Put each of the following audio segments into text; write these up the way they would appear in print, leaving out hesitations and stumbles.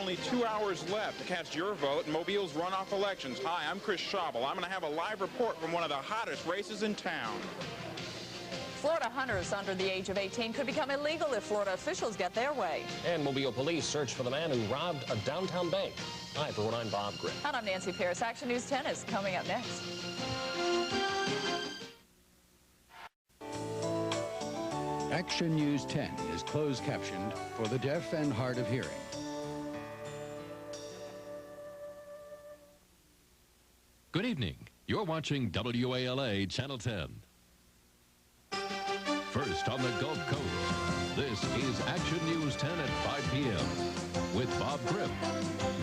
only 2 hours left to cast your vote in Mobile's runoff elections. Hi, I'm Chris Schaubel. I'm going to have a live report from one of the hottest races in town. Florida hunters under the age of 18 could become illegal if Florida officials get their way. And Mobile police search for the man who robbed a downtown bank. Hi, everyone. I'm Bob Grip. And I'm Nancy Pierce. Action News 10 is coming up next. Action News 10 is closed captioned for the deaf and hard of hearing. Good evening. You're watching WALA Channel 10. First on the Gulf Coast, this is Action News 10 at 5 p.m. with Bob Grip,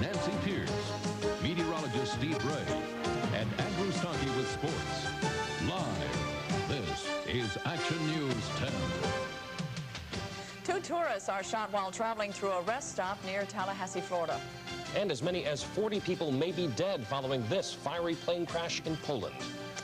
Nancy Pierce, meteorologist Steve Ray, and Andrew Starkey with sports. Live, this is Action News 10. 2 tourists are shot while traveling through a rest stop near Tallahassee, Florida. And as many as 40 people may be dead following this fiery plane crash in Poland.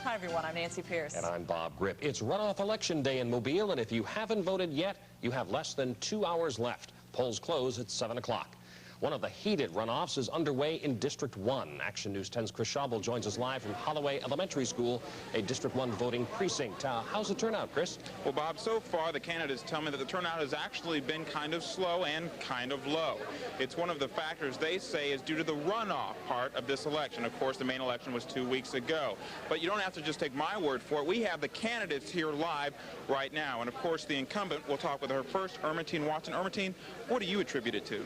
Hi, everyone. I'm Nancy Pierce. And I'm Bob Grip. It's runoff election day in Mobile, and if you haven't voted yet, you have less than 2 hours left. Polls close at 7 o'clock. One of the heated runoffs is underway in District 1. Action News 10's Chris Schaubel joins us live from Holloway Elementary School, a District 1 voting precinct. How's the turnout, Chris? Well, Bob, so far the candidates tell me that the turnout has actually been kind of slow and kind of low. It's one of the factors they say is due to the runoff part of this election. Of course, the main election was 2 weeks ago. But you don't have to just take my word for it. We have the candidates here live right now. And, of course, the incumbent, we'll talk with her first, Ermentine Watson. Ermentine, what do you attribute it to?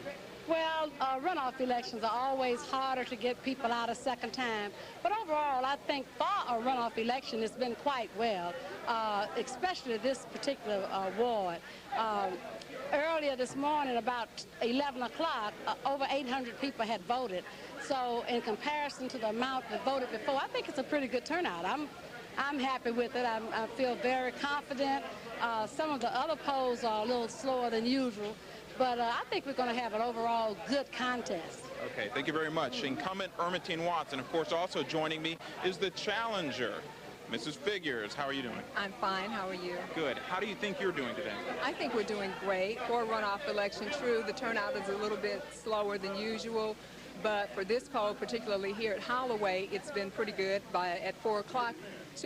Well, runoff elections are always harder to get people out a second time. But overall, I think for a runoff election, it's been quite well, especially this particular ward. Earlier this morning, about 11 o'clock, over 800 people had voted. So in comparison to the amount that voted before, I think it's a pretty good turnout. I'm happy with it. I feel very confident. Some of the other polls are a little slower than usual. But I think we're going to have an overall good contest. Okay, thank you very much. Incumbent Ermentine Watson. Of course, also joining me is the challenger, Mrs. Figures. How are you doing? I'm fine. How are you? Good. How do you think you're doing today? I think we're doing great. For a runoff election, true, the turnout is a little bit slower than usual. But for this poll, particularly here at Holloway, it's been pretty good. At 4 o'clock,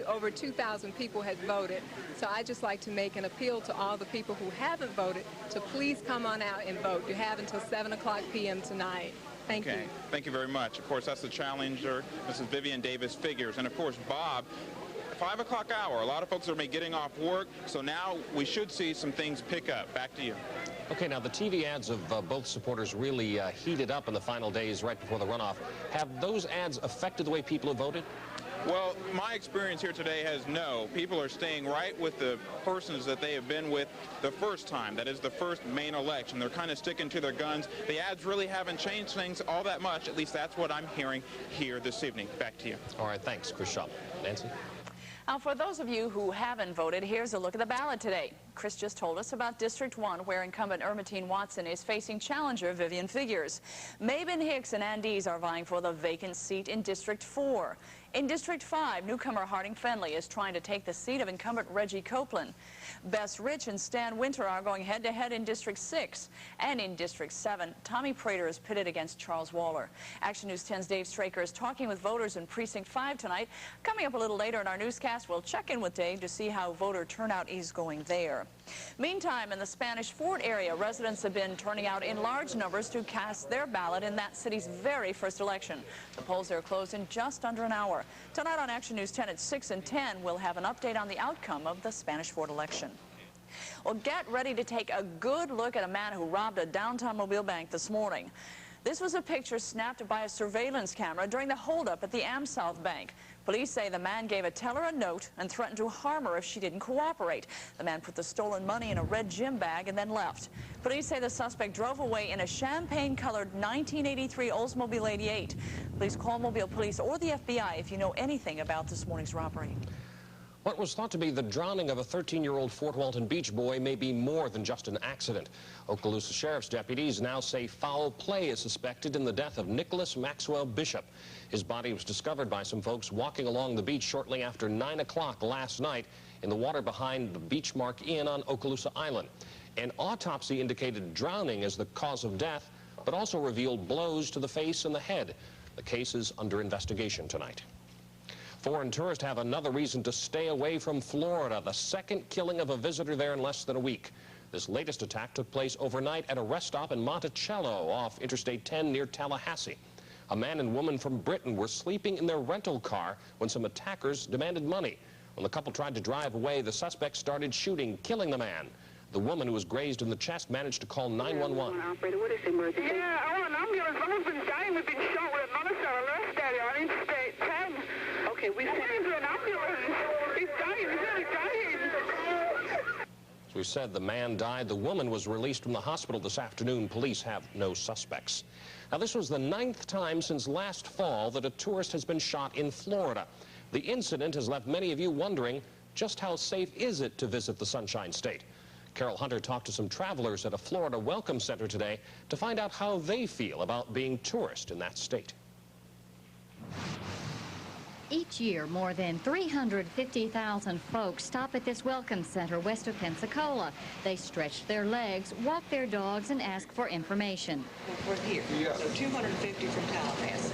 over 2,000 people had voted. So I'd just like to make an appeal to all the people who haven't voted to please come on out and vote. You have until 7 o'clock p.m. tonight. Thank you. Thank you very much. Of course, that's the challenger, Mrs. Vivian Davis Figures. And, of course, Bob, 5 o'clock hour. A lot of folks are getting off work, so now we should see some things pick up. Back to you. Okay, now the TV ads of both supporters really heated up in the final days right before the runoff. Have those ads affected the way people have voted? Well, my experience here today has no. People are staying right with the persons that they have been with the first time. That is the first main election. They're kind of sticking to their guns. The ads really haven't changed things all that much. At least that's what I'm hearing here this evening. Back to you. All right, thanks, Chris Schaubel. Nancy? Now, for those of you who haven't voted, here's a look at the ballot today. Chris just told us about District 1, where incumbent Ermentine Watson is facing challenger Vivian Figures. Mabin Hicks and Ann Dees are vying for the vacant seat in District 4. In District 5, newcomer Harding Fenley is trying to take the seat of incumbent Reggie Copeland. Bess Rich and Stan Winter are going head-to-head in District 6. And in District 7, Tommy Prater is pitted against Charles Waller. Action News 10's Dave Straker is talking with voters in Precinct 5 tonight. Coming up a little later in our newscast, we'll check in with Dave to see how voter turnout is going there. Meantime, in the Spanish Fort area, residents have been turning out in large numbers to cast their ballot in that city's very first election. The polls are closed in just under an hour. Tonight on Action News 10 at 6 and 10, we'll have an update on the outcome of the Spanish Fort election. Well, get ready to take a good look at a man who robbed a downtown Mobile bank this morning. This was a picture snapped by a surveillance camera during the holdup at the AmSouth Bank. Police say the man gave a teller a note and threatened to harm her if she didn't cooperate. The man put the stolen money in a red gym bag and then left. Police say the suspect drove away in a champagne-colored 1983 Oldsmobile 88. Please call Mobile Police or the FBI if you know anything about this morning's robbery. What was thought to be the drowning of a 13-year-old Fort Walton Beach boy may be more than just an accident. Okaloosa Sheriff's deputies now say foul play is suspected in the death of Nicholas Maxwell Bishop. His body was discovered by some folks walking along the beach shortly after 9 o'clock last night in the water behind the Beachmark Inn on Okaloosa Island. An autopsy indicated drowning as the cause of death, but also revealed blows to the face and the head. The case is under investigation tonight. Foreign tourists have another reason to stay away from Florida, the second killing of a visitor there in less than a week. This latest attack took place overnight at a rest stop in Monticello off Interstate 10 near Tallahassee. A man and woman from Britain were sleeping in their rental car when some attackers demanded money. When the couple tried to drive away, the suspects started shooting, killing the man. The woman, who was grazed in the chest, managed to call 911. Operator, what is the emergency? Yeah, I want an ambulance. My husband's dying. We've been shot with a Monticello arrest area on Interstate 10. Okay, we've sent an ambulance. He's dying. He's really dying. As we said, the man died. The woman was released from the hospital this afternoon. Police have no suspects. Now, this was the 9th time since last fall that a tourist has been shot in Florida. The incident has left many of you wondering, just how safe is it to visit the Sunshine State? Carol Hunter talked to some travelers at a Florida welcome center today to find out how they feel about being tourists in that state. Each year, more than 350,000 folks stop at this welcome center west of Pensacola. They stretch their legs, walk their dogs, and ask for information. We're here, so 250 from Tallahassee.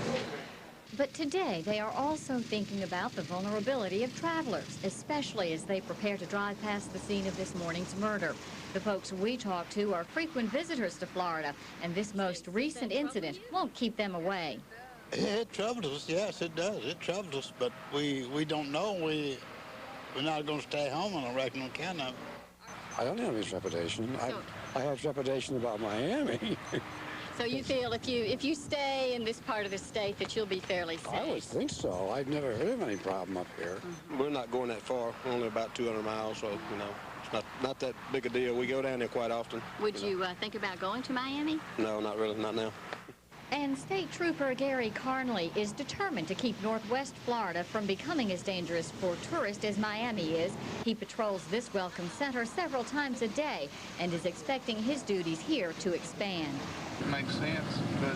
But today, they are also thinking about the vulnerability of travelers, especially as they prepare to drive past the scene of this morning's murder. The folks we talk to are frequent visitors to Florida, and this most recent incident won't keep them away. It troubles us, yes, it does. It troubles us, but we don't know. We're not going to stay home, I don't reckon we can. I don't have any trepidation. I have trepidation about Miami. So you feel if you stay in this part of the state that you'll be fairly safe? I would think so. I've never heard of any problem up here. We're not going that far, only about 200 miles, so, you know, it's not that big a deal. We go down there quite often. Would you think about going to Miami? No, not really, not now. And State Trooper Gary Carnley is determined to keep Northwest Florida from becoming as dangerous for tourists as Miami is. He patrols this welcome center several times a day and is expecting his duties here to expand. It makes sense, but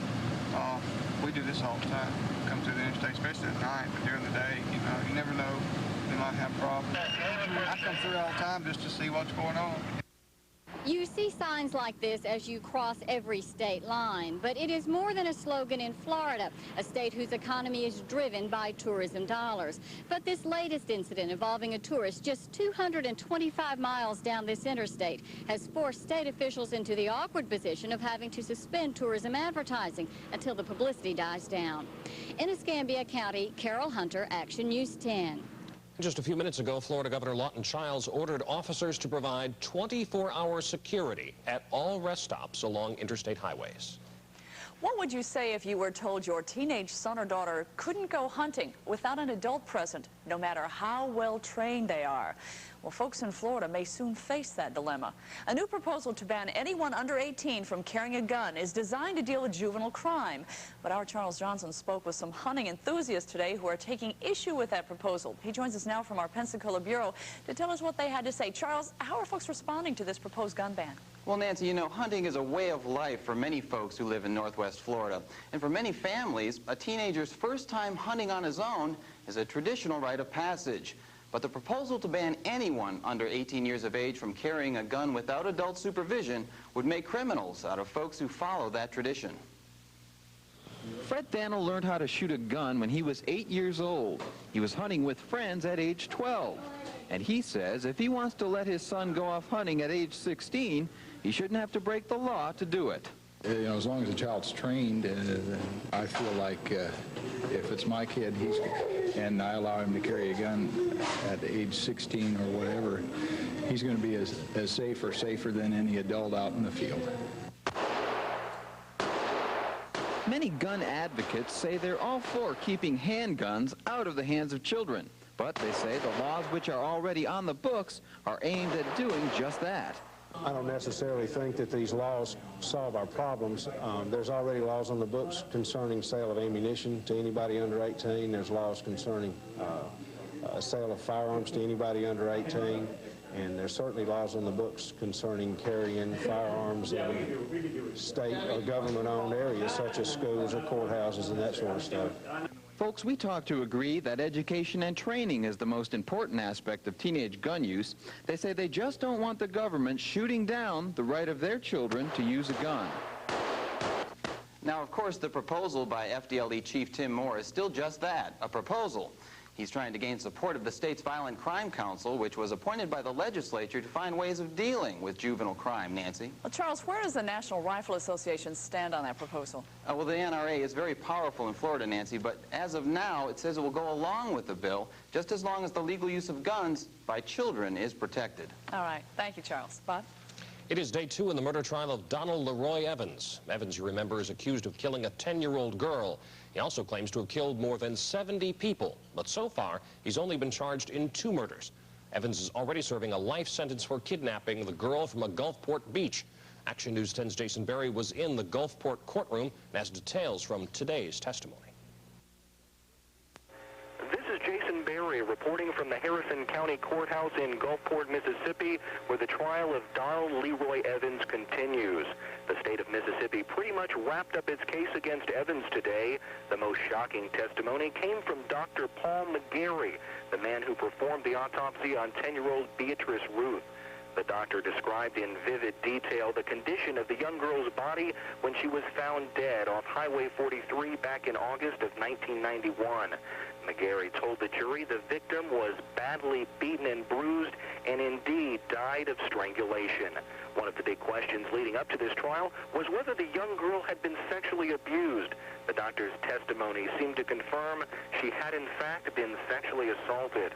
we do this all the time. Come through the interstate, especially at night, but during the day, you know, you never know, they might have problems. I come through all the time just to see what's going on. You see signs like this as you cross every state line, but it is more than a slogan in Florida, a state whose economy is driven by tourism dollars. But this latest incident involving a tourist just 225 miles down this interstate has forced state officials into the awkward position of having to suspend tourism advertising until the publicity dies down. In Escambia County, Carol Hunter, Action News 10. Just a few minutes ago, Florida Governor Lawton Chiles ordered officers to provide 24-hour security at all rest stops along interstate highways. What would you say if you were told your teenage son or daughter couldn't go hunting without an adult present, no matter how well trained they are? Well, folks in Florida may soon face that dilemma. A new proposal to ban anyone under 18 from carrying a gun is designed to deal with juvenile crime. But our Charles Johnson spoke with some hunting enthusiasts today who are taking issue with that proposal. He joins us now from our Pensacola Bureau to tell us what they had to say. Charles, how are folks responding to this proposed gun ban? Well, Nancy, you know, hunting is a way of life for many folks who live in Northwest Florida. And for many families, a teenager's first time hunting on his own is a traditional rite of passage. But the proposal to ban anyone under 18 years of age from carrying a gun without adult supervision would make criminals out of folks who follow that tradition. Fred Dannell learned how to shoot a gun when he was 8 years old. He was hunting with friends at age 12. And he says if he wants to let his son go off hunting at age 16, he shouldn't have to break the law to do it. You know, as long as the child's trained, I feel like if it's my kid, and I allow him to carry a gun at age 16 or whatever, he's going to be as safe or safer than any adult out in the field. Many gun advocates say they're all for keeping handguns out of the hands of children. But they say the laws which are already on the books are aimed at doing just that. I don't necessarily think that these laws solve our problems. There's already laws on the books concerning sale of ammunition to anybody under 18. There's laws concerning sale of firearms to anybody under 18. And there's certainly laws on the books concerning carrying firearms in state or government-owned areas such as schools or courthouses and that sort of stuff. Folks we talk to agree that education and training is the most important aspect of teenage gun use. They say they just don't want the government shooting down the right of their children to use a gun. Now, of course, the proposal by FDLE Chief Tim Moore is still just that, a proposal. He's trying to gain support of the state's Violent Crime Council, which was appointed by the legislature to find ways of dealing with juvenile crime. Nancy? Well, Charles, where does the National Rifle Association stand on that proposal? Well, the NRA is very powerful in Florida, Nancy, but as of now, it says it will go along with the bill just as long as the legal use of guns by children is protected. All right. Thank you, Charles. Bob? It is day 2 in the murder trial of Donald Leroy Evans. Evans, you remember, is accused of killing a 10-year-old girl. He also claims to have killed more than 70 people, but so far, he's only been charged in 2 murders. Evans is already serving a life sentence for kidnapping the girl from a Gulfport beach. Action News 10's Jason Berry was in the Gulfport courtroom and has details from today's testimony. This is Jason Berry reporting from the Harrison County Courthouse in Gulfport, Mississippi, where the trial of Donald Leroy Evans continues. The state of Mississippi pretty much wrapped up its case against Evans today. The most shocking testimony came from Dr. Paul McGarry, the man who performed the autopsy on 10-year-old Beatrice Ruth. The doctor described in vivid detail the condition of the young girl's body when she was found dead off Highway 43 back in August of 1991. McGarry told the jury the victim was badly beaten and bruised and indeed died of strangulation. One of the big questions leading up to this trial was whether the young girl had been sexually abused. The doctor's testimony seemed to confirm she had in fact been sexually assaulted.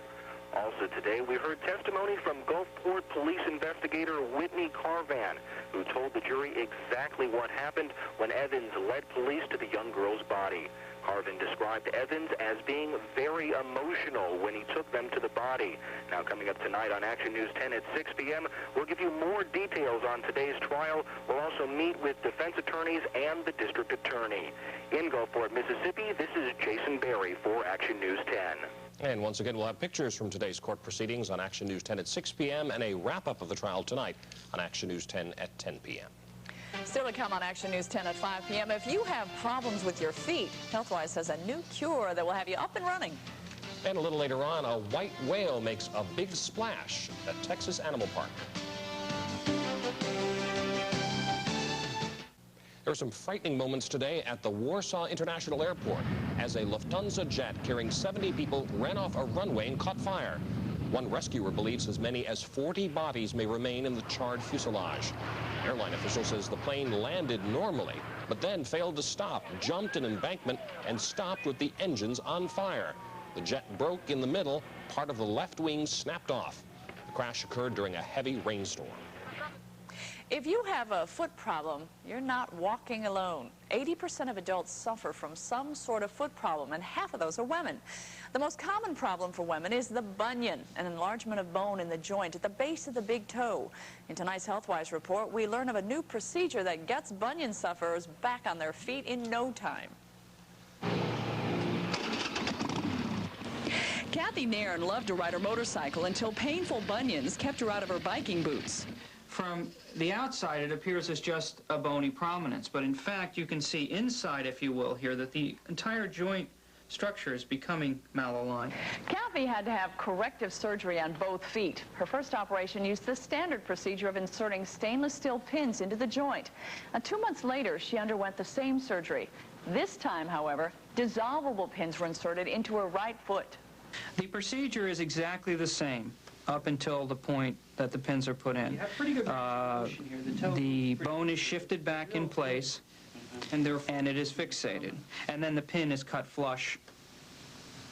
Also today, we heard testimony from Gulfport police investigator Whitney Carvan, who told the jury exactly what happened when Evans led police to the young girl's body. Carvan described Evans as being very emotional when he took them to the body. Now, coming up tonight on Action News 10 at 6 p.m., we'll give you more details on today's trial. We'll also meet with defense attorneys and the district attorney. In Gulfport, Mississippi, this is Jason Berry for Action News 10. And once again, we'll have pictures from today's court proceedings on Action News 10 at 6 p.m. and a wrap-up of the trial tonight on Action News 10 at 10 p.m. Still to come on Action News 10 at 5 p.m. If you have problems with your feet, HealthWise has a new cure that will have you up and running. And a little later on, a white whale makes a big splash at Texas Animal Park. There were some frightening moments today at the Warsaw International Airport as a Lufthansa jet carrying 70 people ran off a runway and caught fire. One rescuer believes as many as 40 bodies may remain in the charred fuselage. Airline official says the plane landed normally, but then failed to stop, jumped an embankment, and stopped with the engines on fire. The jet broke in the middle, part of the left wing snapped off. The crash occurred during a heavy rainstorm. If you have a foot problem, you're not walking alone. 80% of adults suffer from some sort of foot problem, and half of those are women. The most common problem for women is the bunion, an enlargement of bone in the joint at the base of the big toe. In tonight's HealthWise report, we learn of a new procedure that gets bunion sufferers back on their feet in no time. Kathy Nairn loved to ride her motorcycle until painful bunions kept her out of her biking boots. From the outside, it appears as just a bony prominence, but in fact, you can see inside, if you will, here, that the entire joint structure is becoming malaligned. Kathy had to have corrective surgery on both feet. Her first operation used the standard procedure of inserting stainless steel pins into the joint. 2 months later, she underwent the same surgery. This time, however, dissolvable pins were inserted into her right foot. The procedure is exactly the same up until the point that the pins are put in. You have pretty good here. The bone is shifted back in place, and it is fixated. And then the pin is cut flush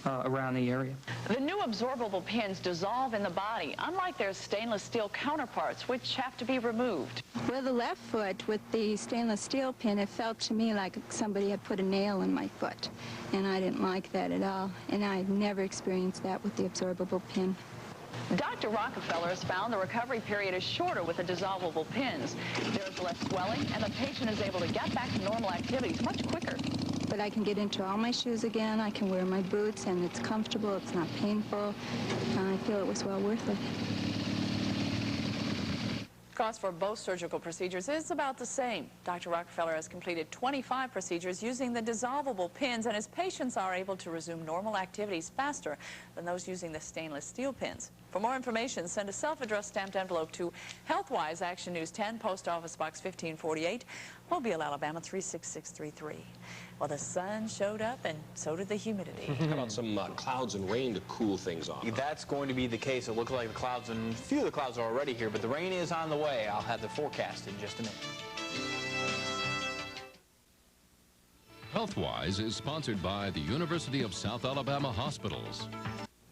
around the area. The new absorbable pins dissolve in the body, unlike their stainless steel counterparts, which have to be removed. Well, the left foot with the stainless steel pin, it felt to me like somebody had put a nail in my foot, and I didn't like that at all, and I've never experienced that with the absorbable pin. Dr. Rockefeller has found the recovery period is shorter with the dissolvable pins. There's less swelling, and the patient is able to get back to normal activities much quicker. But I can get into all my shoes again, I can wear my boots, and it's comfortable, it's not painful. I feel it was well worth it. Cost for both surgical procedures is about the same. Dr. Rockefeller has completed 25 procedures using the dissolvable pins, and his patients are able to resume normal activities faster than those using the stainless steel pins. For more information, send a self-addressed stamped envelope to Healthwise, Action News 10, Post Office Box 1548, Mobile, Alabama 36633. Well, the sun showed up, and so did the humidity. How about some clouds and rain to cool things off? That's going to be the case. It looks like the clouds, and a few of the clouds are already here, but the rain is on the way. I'll have the forecast in just a minute. Healthwise is sponsored by the University of South Alabama Hospitals.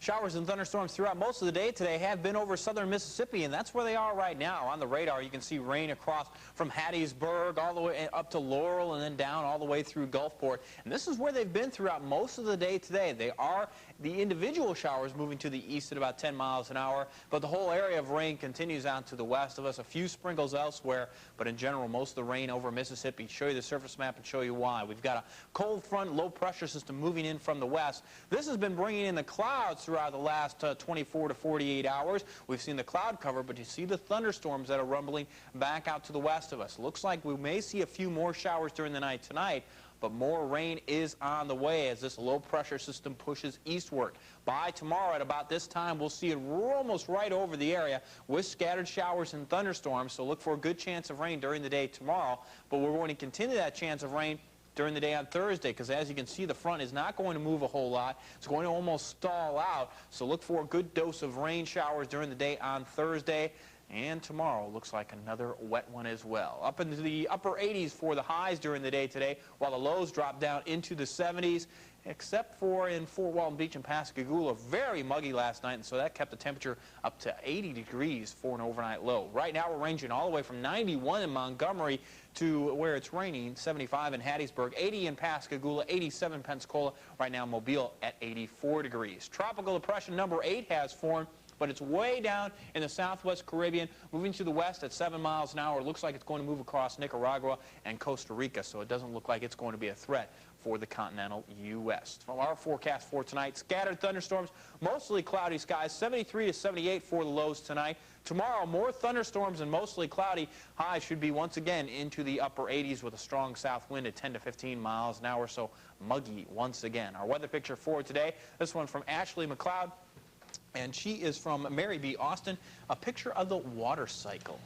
Showers and thunderstorms throughout most of the day today have been over southern Mississippi, and that's where they are right now. On the radar, you can see rain across from Hattiesburg all the way up to Laurel and then down all the way through Gulfport. And this is where they've been throughout most of the day today. They are the individual showers moving to the east at about 10 miles an hour, but the whole area of rain continues out to the west of us. A few sprinkles elsewhere, but in general, most of the rain over Mississippi. Show you the surface map and show you why. We've got a cold front, low pressure system moving in from the west. This has been bringing in the clouds throughout the last 24 to 48 hours. We've seen the cloud cover, but you see the thunderstorms that are rumbling back out to the west of us. Looks like we may see a few more showers during the night tonight, but more rain is on the way as this low pressure system pushes eastward. By tomorrow at about this time, we'll see it almost right over the area with scattered showers and thunderstorms, so look for a good chance of rain during the day tomorrow, but we're going to continue that chance of rain during the day on Thursday, because as you can see, the front is not going to move a whole lot. It's going to almost stall out, so look for a good dose of rain showers during the day on Thursday. And tomorrow looks like another wet one as well. Up into the upper 80s for the highs during the day today, while the lows drop down into the 70s, except for in Fort Walton Beach and Pascagoula. Very muggy last night, and so that kept the temperature up to 80 degrees for an overnight low. Right now we're ranging all the way from 91 in Montgomery to where it's raining, 75 in Hattiesburg, 80 in Pascagoula, 87 in Pensacola. Right now Mobile at 84 degrees. Tropical depression number 8 has formed, but it's way down in the southwest Caribbean, moving to the west at 7 miles an hour. It looks like it's going to move across Nicaragua and Costa Rica, so it doesn't look like it's going to be a threat for the continental U.S. From our forecast for tonight, scattered thunderstorms, mostly cloudy skies, 73 to 78 for the lows tonight. Tomorrow, more thunderstorms and mostly cloudy. Highs should be once again into the upper 80s with a strong south wind at 10 to 15 miles an hour, so muggy once again. Our weather picture for today, this one from Ashley McLeod, and she is from Mary B. Austin, a picture of the water cycle.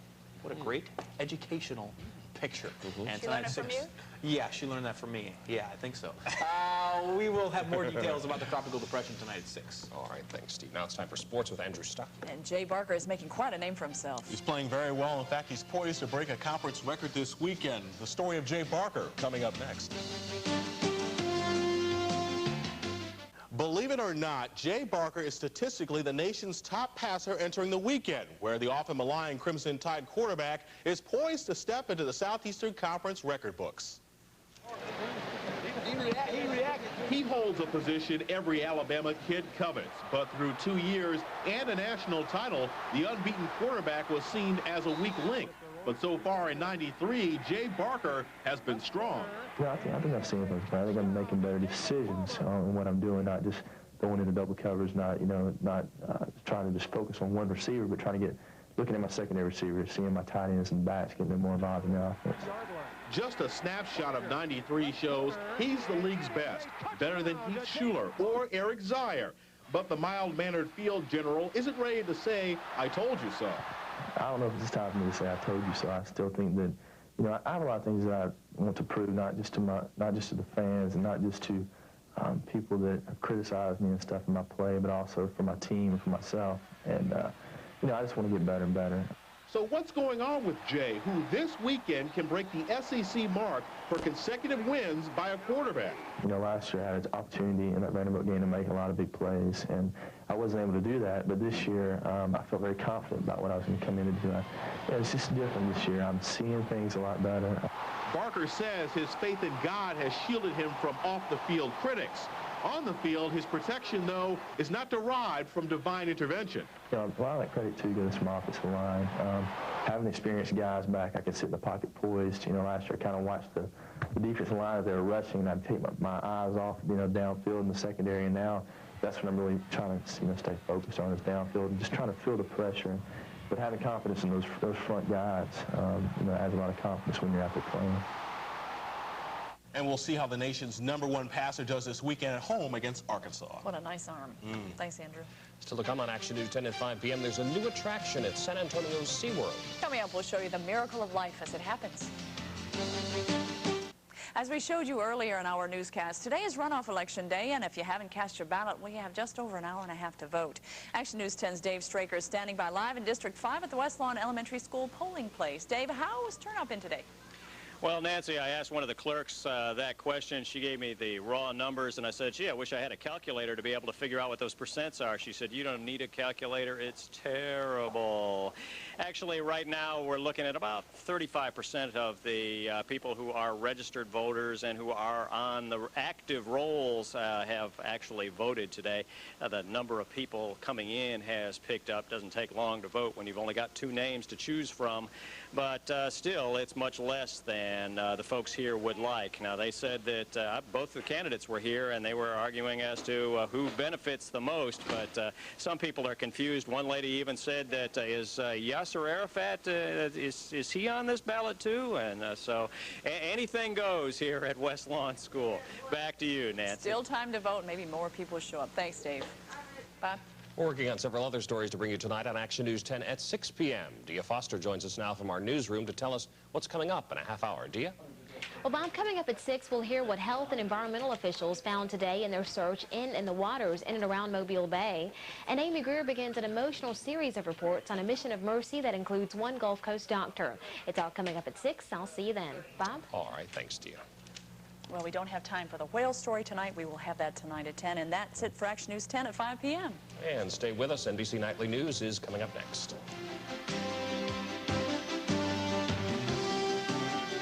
What a great educational picture. And she learned it from you? Yeah, she learned that from me. Yeah, I think so. We will have more details about the tropical depression tonight at 6. All right, thanks, Steve. Now it's time for sports with Andrew Stuck. And Jay Barker is making quite a name for himself. He's playing very well. In fact, he's poised to break a conference record this weekend. The story of Jay Barker coming up next. Believe it or not, Jay Barker is statistically the nation's top passer entering the weekend, where the often maligned Crimson Tide quarterback is poised to step into the Southeastern Conference record books. He holds a position every Alabama kid covets, but through 2 years and a national title, the unbeaten quarterback was seen as a weak link. But so far in '93, Jay Barker has been strong. Yeah, I think I've seen things, but I think I'm making better decisions on what I'm doing, not just going into double covers, not trying to just focus on one receiver, but trying to looking at my secondary receiver, seeing my tight ends and backs, getting them more involved in the offense. Just a snapshot of '93 shows he's the league's best, better than Heath Schuler or Eric Zier. But the mild-mannered field general isn't ready to say, "I told you so." I don't know if it's time for me to say I told you so. I still think that, I have a lot of things that I want to prove, not just to the fans and not just to people that have criticized me and stuff in my play, but also for my team and for myself. And, I just want to get better and better. So what's going on with Jay, who this weekend can break the SEC mark for consecutive wins by a quarterback? Last year I had an opportunity in that Vanderbilt game to make a lot of big plays, and I wasn't able to do that. But this year, I felt very confident about what I was going to come in and do. It's just different this year. I'm seeing things a lot better. Barker says his faith in God has shielded him from off-the-field critics. On the field, his protection, though, is not derived from divine intervention. A lot of that credit, too, goes to my offensive line. Having experienced guys back, I could sit in the pocket poised. Last year I kind of watched the defensive line as they were rushing, and I'd take my eyes off, downfield in the secondary, and now that's what I'm really trying to, stay focused on is downfield and just trying to feel the pressure. But having confidence in those front guys, adds a lot of confidence when you're out there playing. And we'll see how the nation's #1 passer does this weekend at home against Arkansas. What a nice arm. Thanks, Andrew. Still to come on Action News 10 at 5 p.m., there's a new attraction at San Antonio's SeaWorld. Coming up, we'll show you the miracle of life as it happens. As we showed you earlier in our newscast, today is runoff election day, and if you haven't cast your ballot, we have just over an hour and a half to vote. Action News 10's Dave Straker is standing by live in District 5 at the West Lawn Elementary School polling place. Dave, how was turnout been today? Well, Nancy, I asked one of the clerks that question. She gave me the raw numbers, and I said, gee, I wish I had a calculator to be able to figure out what those percents are. She said, you don't need a calculator. It's terrible. Actually, right now, we're looking at about 35% of the people who are registered voters and who are on the active rolls have actually voted today. The number of people coming in has picked up. Doesn't take long to vote when you've only got 2 names to choose from. But still, it's much less than the folks here would like. Now, they said that both the candidates were here, and they were arguing as to who benefits the most. But some people are confused. One lady even said that is Yasser Arafat, is he on this ballot too? And so anything goes here at West Lawn School. Back to you, Nancy. Still time to vote. Maybe more people show up. Thanks, Dave. Bob? We're working on several other stories to bring you tonight on Action News 10 at 6 p.m. Dia Foster joins us now from our newsroom to tell us what's coming up in a half hour. Dia? Well, Bob, coming up at 6, we'll hear what health and environmental officials found today in their search in the waters in and around Mobile Bay. And Amy Greer begins an emotional series of reports on a mission of mercy that includes one Gulf Coast doctor. It's all coming up at 6. I'll see you then. Bob? All right. Thanks, Dia. Well, we don't have time for the whale story tonight. We will have that tonight at 10, and that's it for Action News 10 at 5 p.m. And stay with us. NBC Nightly News is coming up next.